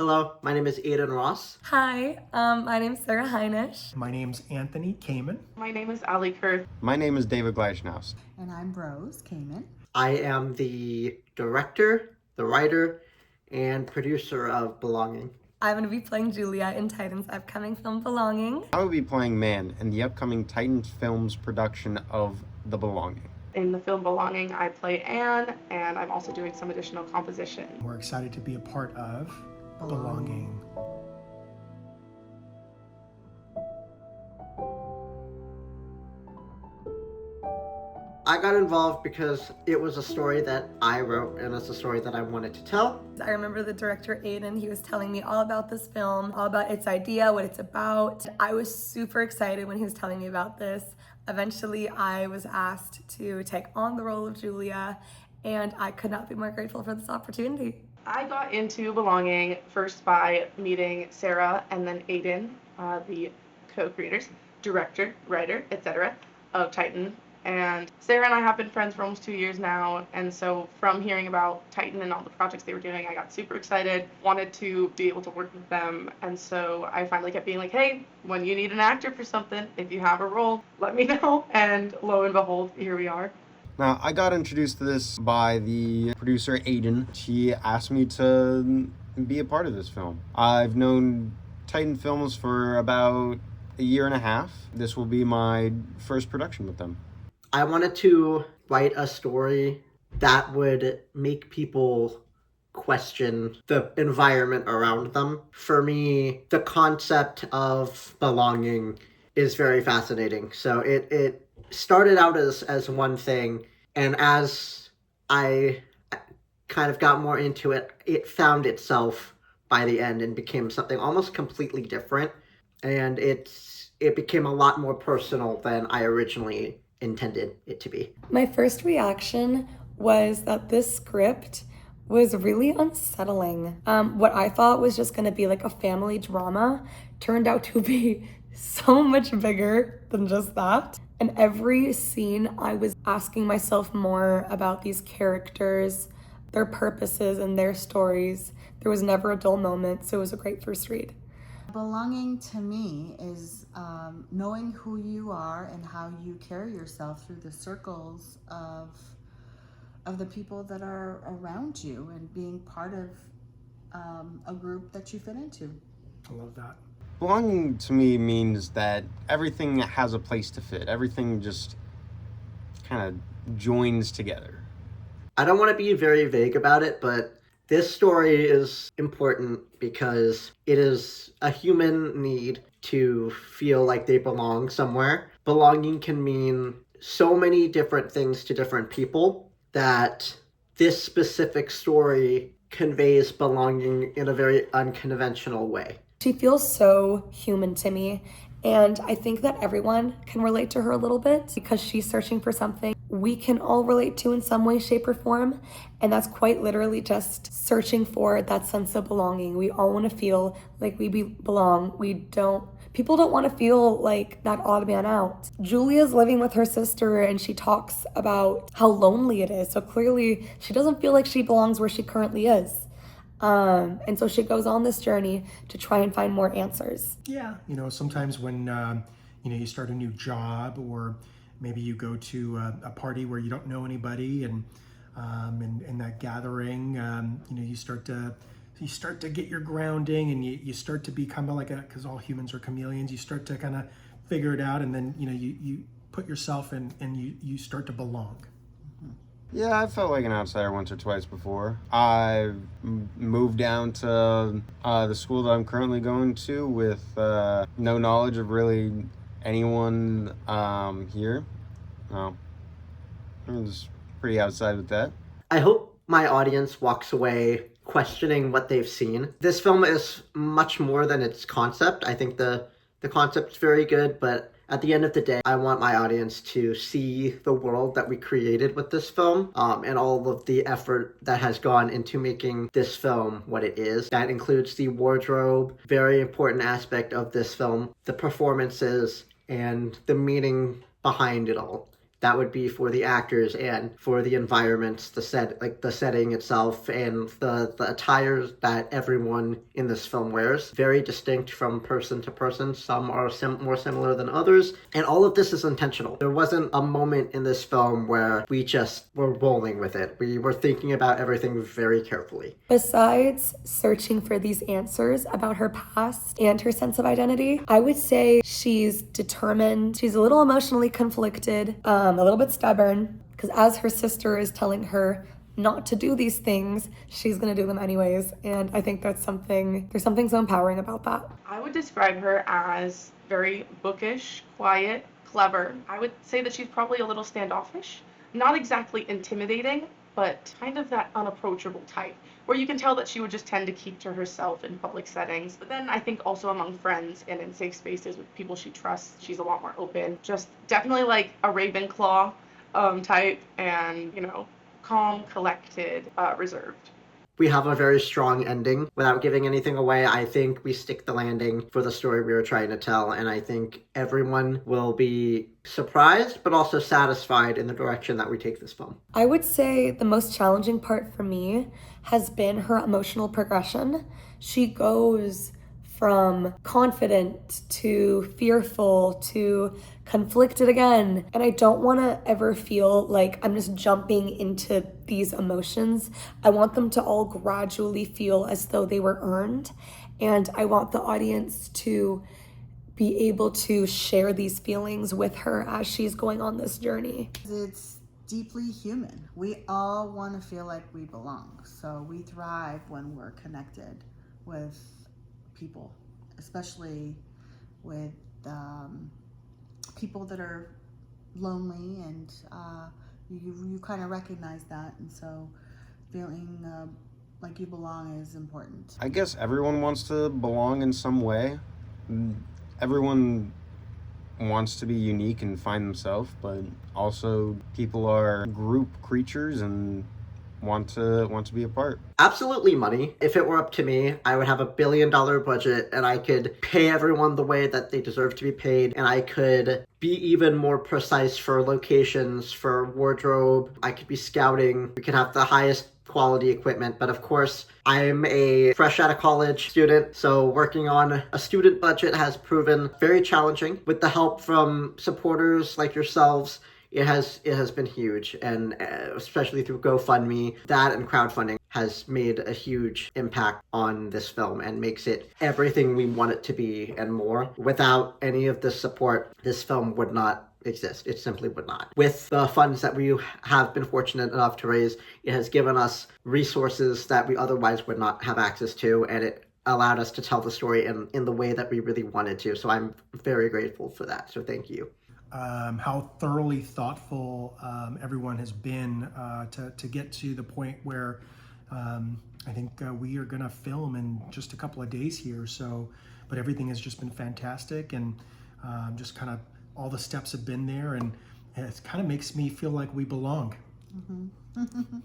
Hello, my name is Aiden Ross. Hi, my name's Sarah Heinisch. My name's Anthony Kamen. My name is Ali Kurth. My name is David Gleichnaus. And I'm Rose Kamen. I am the director, the writer, and producer of Belonging. I'm going to be playing Julia in Titan's upcoming film Belonging. I will be playing Man in the upcoming Titans Films production of The Belonging. In the film Belonging, I play Anne, and I'm also doing some additional composition. We're excited to be a part of Belonging. I got involved because it was a story that I wrote and it's a story that I wanted to tell. I remember the director Aiden, he was telling me all about this film, all about its idea, what it's about. I was super excited when he was telling me about this. Eventually, I was asked to take on the role of Julia, and I could not be more grateful for this opportunity. I got into Belonging first by meeting Sarah and then Aiden, the co-creators, director, writer, etc. of Titan. And Sarah and I have been friends for almost 2 years now, and so from hearing about Titan and all the projects they were doing, I got super excited, wanted to be able to work with them, and so I finally kept being like, hey, when you need an actor for something, if you have a role, let me know, and lo and behold, here we are. Now, I got introduced to this by the producer Aiden. She asked me to be a part of this film. I've known Titan Films for about a year and a half. This will be my first production with them. I wanted to write a story that would make people question the environment around them. For me, the concept of belonging is very fascinating. So it started out as one thing, and as I kind of got more into it, it found itself by the end and became something almost completely different. And it became a lot more personal than I originally intended it to be. My first reaction was that this script was really unsettling. What I thought was just gonna be like a family drama turned out to be so much bigger than just that. And every scene I was asking myself more about these characters, their purposes and their stories. There was never a dull moment, so it was a great first read. Belonging to me is knowing who you are and how you carry yourself through the circles of the people that are around you and being part of a group that you fit into. I love that. Belonging to me means that everything has a place to fit. Everything just kind of joins together. I don't want to be very vague about it, but this story is important because it is a human need to feel like they belong somewhere. Belonging can mean so many different things to different people that this specific story conveys belonging in a very unconventional way. She feels so human to me, and I think that everyone can relate to her a little bit because she's searching for something we can all relate to in some way, shape, or form, and that's quite literally just searching for that sense of belonging. We all want to feel like we belong. People don't want to feel like that odd man out. Julia's living with her sister and she talks about how lonely it is, so clearly she doesn't feel like she belongs where she currently is. And so she goes on this journey to try and find more answers. Yeah, sometimes when you start a new job, or maybe you go to a party where you don't know anybody, and in that gathering, you start to get your grounding, and you start to be kind of like because all humans are chameleons, you start to kind of figure it out, and then you put yourself in and you start to belong. Yeah, I felt like an outsider once or twice before. I moved down to the school that I'm currently going to with no knowledge of really anyone here. I was pretty outside with that. I hope my audience walks away questioning what they've seen. This film is much more than its concept. I think the concept's very good, but at the end of the day, I want my audience to see the world that we created with this film, and all of the effort that has gone into making this film what it is. That includes the wardrobe, very important aspect of this film, the performances, and the meaning behind it all. that would be for the actors and for the environments, the set, like the setting itself, and the attires that everyone in this film wears. Very distinct from person to person. Some are more similar than others, and all of this is intentional. There wasn't a moment in this film where we just were rolling with it. We were thinking about everything very carefully. Besides searching for these answers about her past and her sense of identity, I would say she's determined. She's a little emotionally conflicted, a little bit stubborn, because as her sister is telling her not to do these things, she's gonna do them anyways. And I think there's something so empowering about that. I would describe her as very bookish, quiet, clever. I would say that she's probably a little standoffish. Not exactly intimidating, but kind of that unapproachable type, where you can tell that she would just tend to keep to herself in public settings. But then I think also among friends and in safe spaces with people she trusts, she's a lot more open. Just definitely like a Ravenclaw type, and, you know, calm, collected, reserved. We have a very strong ending. Without giving anything away, I think we stick the landing for the story we were trying to tell, and I think everyone will be surprised but also satisfied in the direction that we take this film. I would say the most challenging part for me has been her emotional progression. She goes from confident to fearful to conflicted again. And I don't want to ever feel like I'm just jumping into these emotions. I want them to all gradually feel as though they were earned. And I want the audience to be able to share these feelings with her as she's going on this journey. It's deeply human. We all want to feel like we belong. So we thrive when we're connected with people, especially with people that are lonely, and you kind of recognize that, and so feeling like you belong is important. I guess everyone wants to belong in some way. Everyone wants to be unique and find themselves, but also people are group creatures and want to be a part. Absolutely money. If it were up to me, I would have $1 billion budget and I could pay everyone the way that they deserve to be paid, and I could be even more precise for locations, for wardrobe. I could be scouting. We could have the highest quality equipment, but of course I'm a fresh out of college student, so working on a student budget has proven very challenging. With the help from supporters like yourselves, it has been huge, and especially through GoFundMe, that and crowdfunding has made a huge impact on this film and makes it everything we want it to be and more. Without any of this support, this film would not exist. It simply would not. With the funds that we have been fortunate enough to raise, it has given us resources that we otherwise would not have access to, and it allowed us to tell the story in the way that we really wanted to. So I'm very grateful for that. So thank you. How thoroughly thoughtful everyone has been to get to the point where I think we are going to film in just a couple of days here. So, but everything has just been fantastic, and just kind of all the steps have been there, and it kind of makes me feel like we belong. Mm-hmm.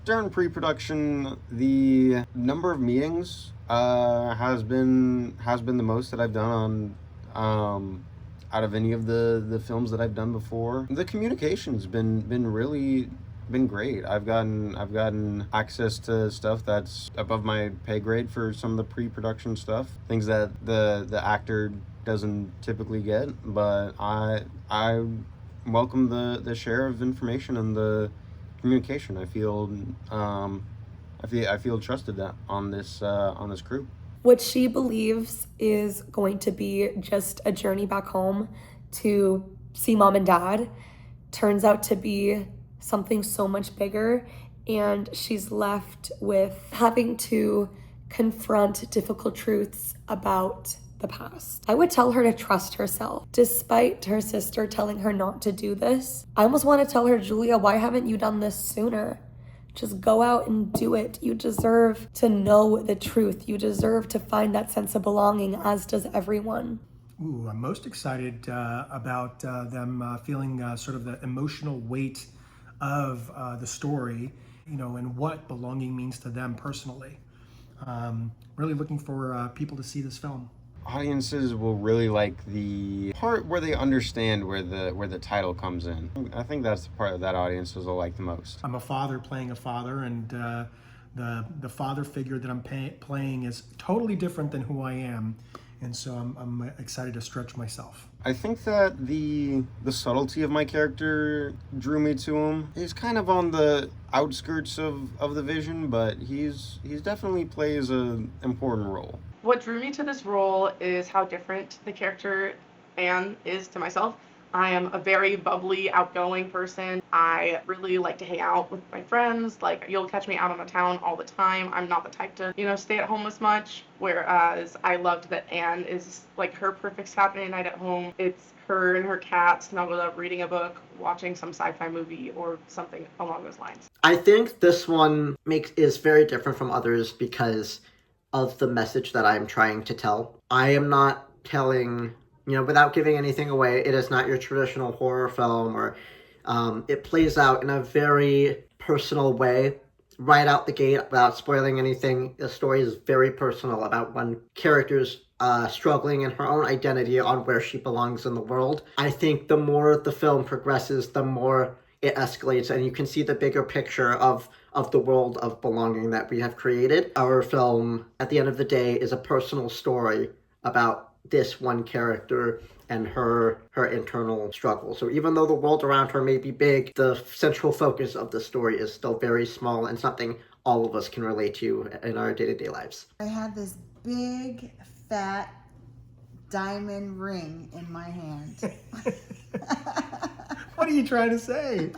During pre-production, the number of meetings has been the most that I've done on out of any of the films that I've done before. The communication's been great. I've gotten access to stuff that's above my pay grade for some of the pre-production stuff, things that the actor doesn't typically get. But I welcome the share of information and the communication. I feel trusted that on this crew. What she believes is going to be just a journey back home to see mom and dad turns out to be something so much bigger, and she's left with having to confront difficult truths about the past. I would tell her to trust herself, despite her sister telling her not to do this. I almost want to tell her, Julia, why haven't you done this sooner? Just go out and do it. You deserve to know the truth. You deserve to find that sense of belonging, as does everyone. Ooh, I'm most excited about them feeling sort of the emotional weight of the story, and what belonging means to them personally. Really looking for people to see this film. audiences will really like the part where they understand where the title comes in. I think that's the part that audiences will like the most. I'm a father playing a father, and the father figure that I'm playing is totally different than who I am, and so I'm excited to stretch myself. I think that the subtlety of my character drew me to him. He's kind of on the outskirts of the vision, but he's definitely plays an important role. What drew me to this role is how different the character Anne is to myself. I am a very bubbly, outgoing person. I really like to hang out with my friends. Like, you'll catch me out on the town all the time. I'm not the type to, stay at home as much. Whereas I loved that Anne is like her perfect Saturday night at home. It's her and her cat snuggled up reading a book, watching some sci-fi movie or something along those lines. I think this one is very different from others because of the message that I'm trying to tell. I am not telling, without giving anything away, it is not your traditional horror film, or it plays out in a very personal way. Right out the gate, without spoiling anything, the story is very personal about one character's struggling in her own identity on where she belongs in the world. I think the more the film progresses, the more it escalates, and you can see the bigger picture of the world of belonging that we have created. Our film, at the end of the day, is a personal story about this one character and her internal struggle. So even though the world around her may be big, the central focus of the story is still very small and something all of us can relate to in our day-to-day lives. I had this big, fat diamond ring in my hand. What are you trying to say?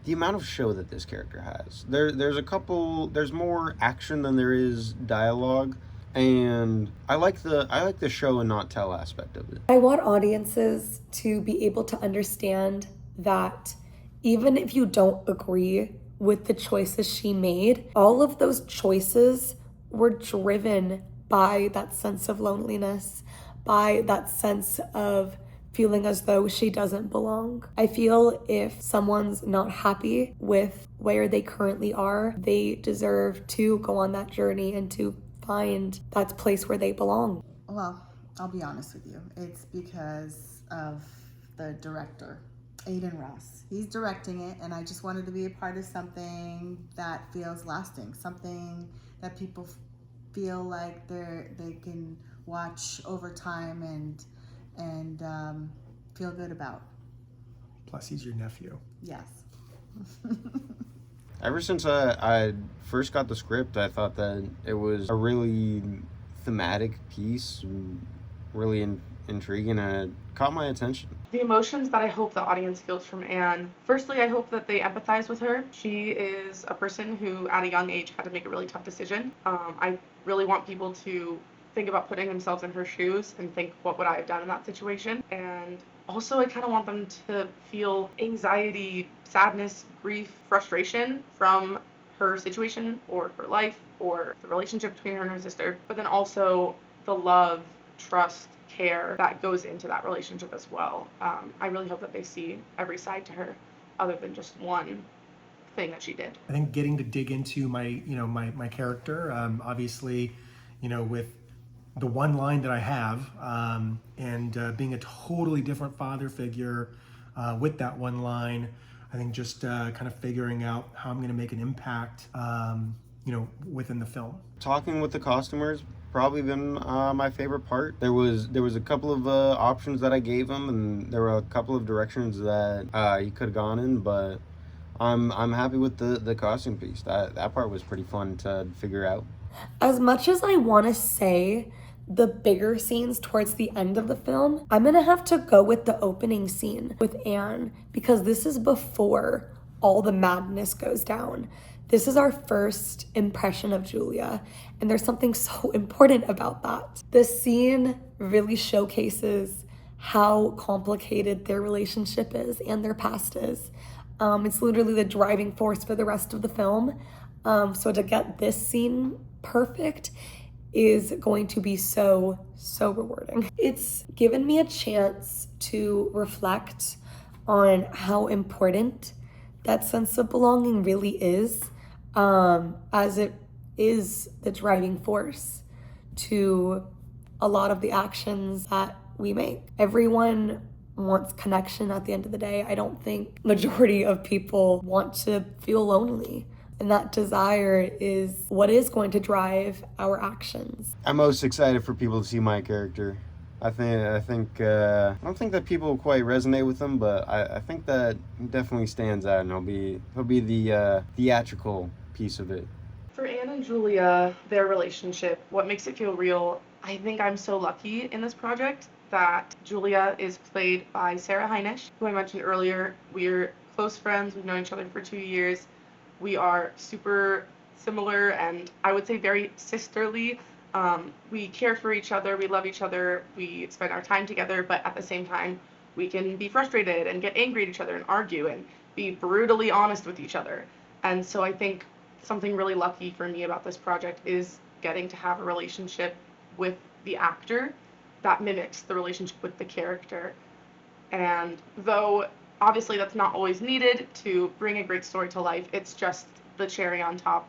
The amount of show that this character has. There's more action than there is dialogue, and I like the show and not tell aspect of it. I want audiences to be able to understand that even if you don't agree with the choices she made, all of those choices were driven by that sense of loneliness, by that sense of feeling as though she doesn't belong. I feel if someone's not happy with where they currently are, they deserve to go on that journey and to find that place where they belong. Well, I'll be honest with you. It's because of the director, Aiden Ross. He's directing it, and I just wanted to be a part of something that feels lasting, something that people feel like they can watch over time and feel good about. Plus, he's your nephew. Yes. Ever since I first got the script, I thought that it was a really thematic piece, really intriguing, and it caught my attention. The emotions that I hope the audience feels from Anne. Firstly, I hope that they empathize with her. She is a person who, at a young age, had to make a really tough decision. I really want people to think about putting themselves in her shoes and think, what would I have done in that situation? And also, I kind of want them to feel anxiety, sadness, grief, frustration from her situation or her life or the relationship between her and her sister, but then also the love, trust, care that goes into that relationship as well. I really hope that they see every side to her other than just one thing that she did. I think getting to dig into my character, obviously, with the one line that I have, and being a totally different father figure with that one line, I think just kind of figuring out how I'm going to make an impact, within the film. Talking with the costumers probably been my favorite part. There was a couple of options that I gave him, and there were a couple of directions that he could have gone in, but I'm happy with the costume piece. That part was pretty fun to figure out. As much as I want to say the bigger scenes towards the end of the film, I'm gonna have to go with the opening scene with Anne, because this is before all the madness goes down. This is our first impression of Julia, and there's something so important about that. This scene really showcases how complicated their relationship is and their past is. It's literally the driving force for the rest of the film. So to get this scene perfect is going to be so rewarding. It's given me a chance to reflect on how important that sense of belonging really is, as it is the driving force to a lot of the actions that we make. Everyone wants connection at the end of the day. I don't think majority of people want to feel lonely. And that desire is what is going to drive our actions. I'm most excited for people to see my character. I don't think that people quite resonate with him, but I think that he definitely stands out, and he'll be the theatrical piece of it. For Anne and Julia, their relationship, what makes it feel real, I think I'm so lucky in this project that Julia is played by Sarah Heinisch, who I mentioned earlier. We're close friends. We've known each other for 2 years. We are super similar and I would say very sisterly. We care for each other. We love each other. We spend our time together, but at the same time, we can be frustrated and get angry at each other and argue and be brutally honest with each other. And so I think something really lucky for me about this project is getting to have a relationship with the actor that mimics the relationship with the character. And though obviously that's not always needed to bring a great story to life, it's just the cherry on top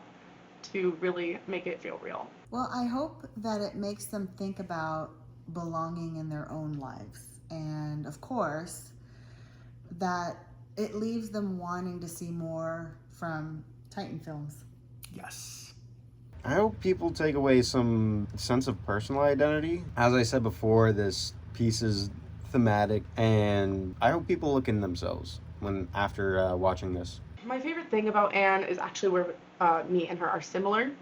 to really make it feel real. Well, I hope that it makes them think about belonging in their own lives. And of course, that it leaves them wanting to see more from Titan Films. Yes. I hope people take away some sense of personal identity. As I said before, this piece is thematic, and I hope people look in themselves after watching this. My favorite thing about Anne is actually where me and her are similar,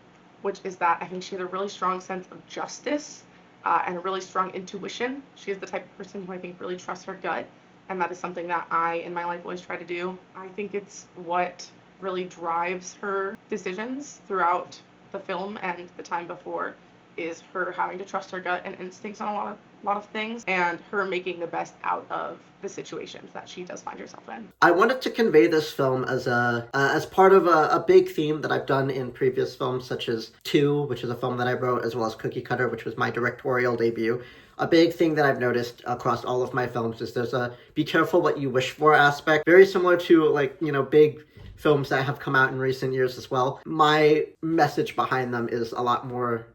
which is that I think she has a really strong sense of justice and a really strong intuition. She is the type of person who I think really trusts her gut, and that is something that I, in my life, always try to do. I think it's what really drives her decisions throughout the film and the time before, is her having to trust her gut and instincts on a lot of things, and her making the best out of the situations that she does find herself in. I wanted to convey this film as as part of a big theme that I've done in previous films, such as 2, which is a film that I wrote, as well as Cookie Cutter, which was my directorial debut. A big thing that I've noticed across all of my films is there's a be careful what you wish for aspect, very similar to big films that have come out in recent years as well. My message behind them is a lot more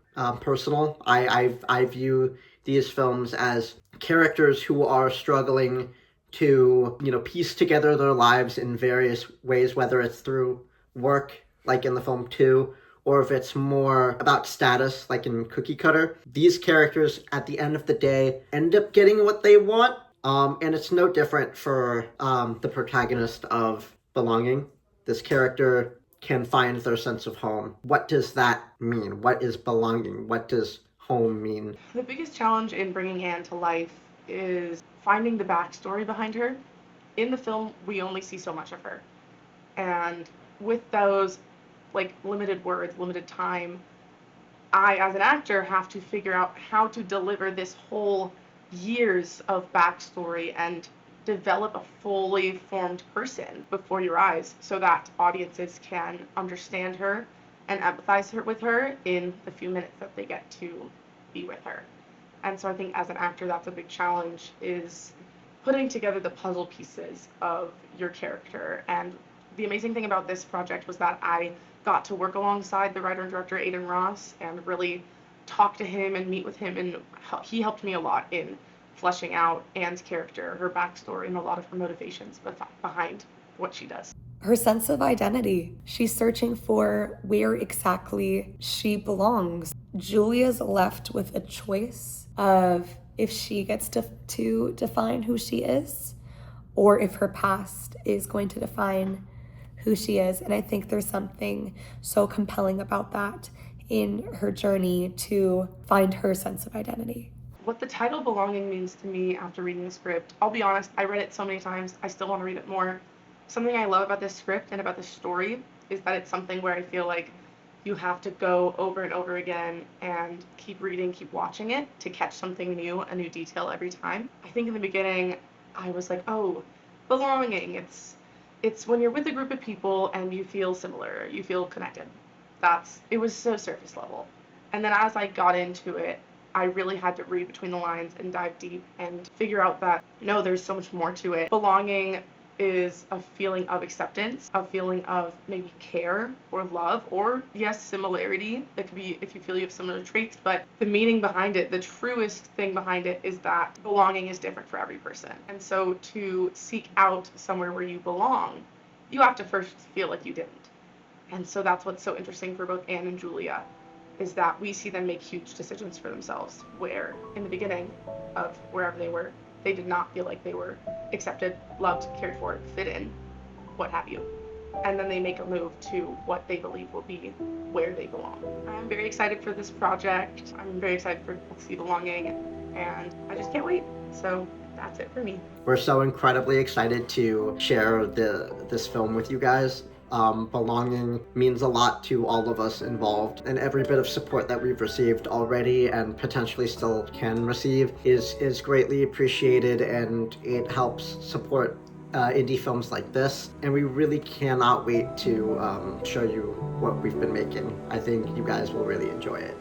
personal. I view these films as characters who are struggling to piece together their lives in various ways, whether it's through work like in the film 2, or if it's more about status like in Cookie Cutter. These characters at the end of the day end up getting what they want, and it's no different for the protagonist of Belonging. This character can find their sense of home. What does that mean? What is belonging? What does home mean? The biggest challenge in bringing Anne to life is finding the backstory behind her. In the film, we only see so much of her. And with those limited words, limited time, I, as an actor, have to figure out how to deliver this whole years of backstory and develop a fully formed person before your eyes so that audiences can understand her and empathize with her in the few minutes that they get to be with her. And so I think as an actor, that's a big challenge, is putting together the puzzle pieces of your character. And the amazing thing about this project was that I got to work alongside the writer and director Aidan Ross and really talk to him and meet with him, and he helped me a lot in fleshing out Anne's character, her backstory, and a lot of her motivations behind what she does. Her sense of identity. She's searching for where exactly she belongs. Julia's left with a choice of if she gets to define who she is, or if her past is going to define who she is. And I think there's something so compelling about that in her journey to find her sense of identity. What the title Belonging means to me after reading the script, I'll be honest, I read it so many times, I still want to read it more. Something I love about this script and about this story is that it's something where I feel like you have to go over and over again and keep reading, keep watching it to catch something new, a new detail every time. I think in the beginning, I was like, oh, belonging, it's when you're with a group of people and you feel similar, you feel connected. It was so surface level. And then as I got into it, I really had to read between the lines and dive deep and figure out that, no, there's so much more to it. Belonging is a feeling of acceptance, a feeling of maybe care or love, or yes, similarity. It could be if you feel you have similar traits, but the meaning behind it, the truest thing behind it, is that belonging is different for every person. And so to seek out somewhere where you belong, you have to first feel like you didn't. And so that's what's so interesting for both Anne and Julia, is that we see them make huge decisions for themselves, where in the beginning of wherever they were, they did not feel like they were accepted, loved, cared for, fit in, what have you. And then they make a move to what they believe will be where they belong. I'm very excited for this project. I'm very excited for people to see belonging, and I just can't wait. So that's it for me. We're so incredibly excited to share this film with you guys. Belonging means a lot to all of us involved, and every bit of support that we've received already and potentially still can receive is greatly appreciated, and it helps support indie films like this. And we really cannot wait to show you what we've been making. I think you guys will really enjoy it.